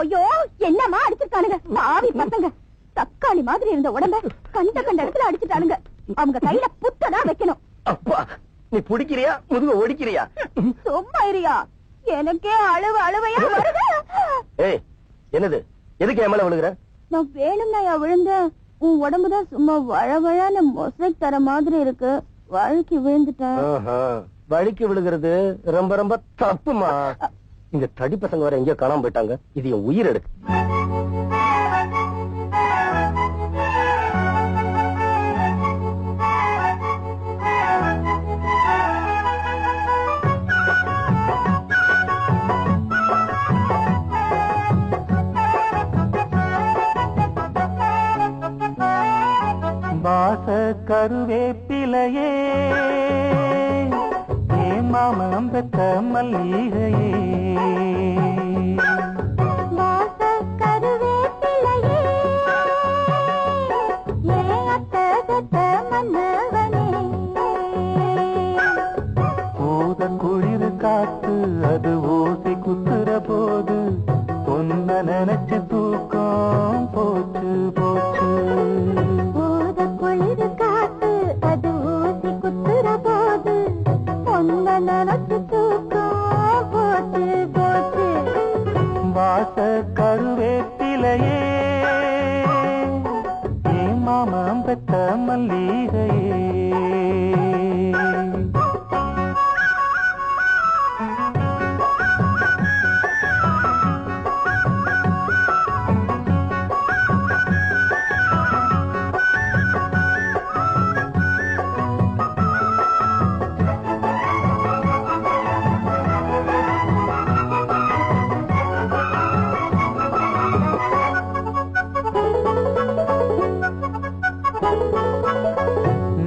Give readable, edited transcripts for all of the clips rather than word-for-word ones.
ஐயோ என்னமா அடிச்சிருக்கானுங்க பாவி பசங்க. தக்காளி மாதிரி இருந்த உடம்ப கண்ட இடத்துல அடிச்சுட்டானுங்க. அவங்க கையில புத்ததான் வைக்கணும். அப்பா நீ பிடிக்கிறியா முதுக ஒடிக்கிறியா? சும்மா இருயா, எனக்கே அழுவையா வருது. ஏய் என்னது, எதுக்கு என் மேல விழுகுற? நான் வேணும்னா விழுந்தேன். உன் உடம்புதான் சும்மா வழவழான மொசை தர மாதிரி இருக்கு. வழுக்கி விழுந்துட்டேன். வழுக்கி விழுகிறது ரொம்ப ரொம்ப தப்புமா. இந்த தடி பசங்க வர எங்கேயோ காணாம போயிட்டாங்க. இது என் உயிர் எடுக்கு. வாச கருவேப்பிலையே மாமம் பெற்ற மல்லிகையே. வாச கருவேப்பிலையே அத்த மன்னவனே. பூத குளிர் காத்து அது ஓசை குத்துற போது பொன்ன நினைச்சு தூக்கம் போச்சு போச்சு. வாச கருவேப்பிலையே மாமம் பெற்ற மல்லிகையே.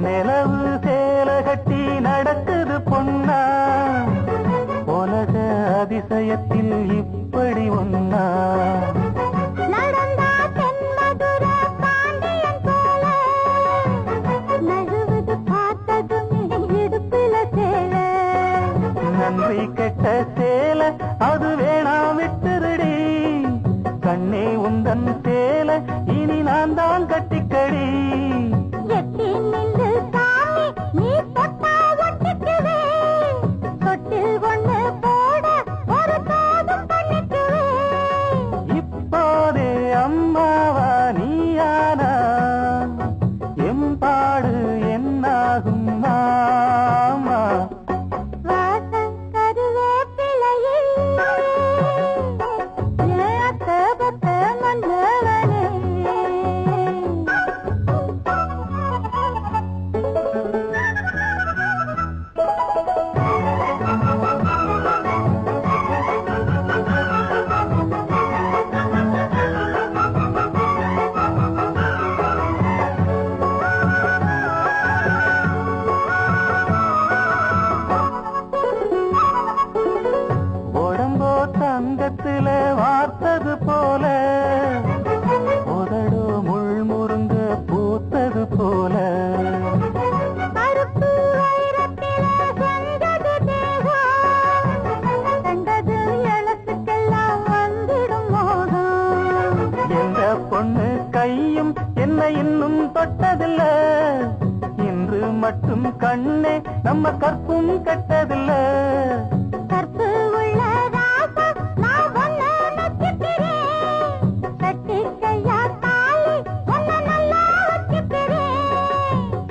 நிலவு சேல கட்டி நடக்குது பொன்னா, உலக அதிசயத்தில் இப்படி ஒன்னா. நன்றி கெட்ட சேல அது வேணாம் விட்டுருடி, கண்ணே உந்தன் சேல இனி நான் தான் கட்டிக்கடி. இப்போதே அம்மாவா நீயானா எம்பாடு என்னாகும் மாமா. தங்கத்தில வார்த்தது போல உதடு முள் முருங்க பூத்தது போல. எந்த பொண்ணு கையும் என்ன இன்னும் தொட்டதில்ல, இன்று மட்டும் கண்ணே நம்ம கற்பும் கட்டதில்ல.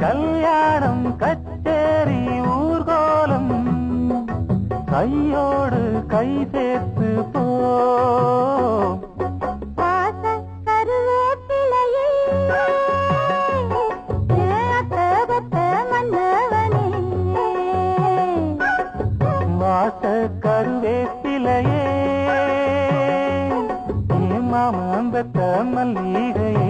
கல்யாணம் கச்சேரி ஊர்கோலம் கையோடு கை சேர்த்து போ. வாச கருவேப்பிலையே மாமம் பெற்ற மல்லிகையே.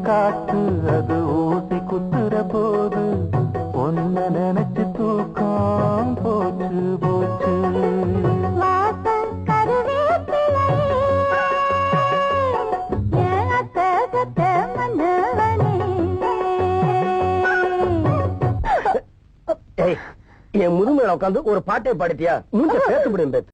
காத்து அது ஊசி குத்துற போது ஒன்ன நினைச்சு தூக்கம் போச்சு போச்சு. வாச கருவேப்பிலையே என் முதுமையில உட்காந்து ஒரு பாட்டை பாடிட்டியா மூஞ்ச பேச முடியும் பேத்து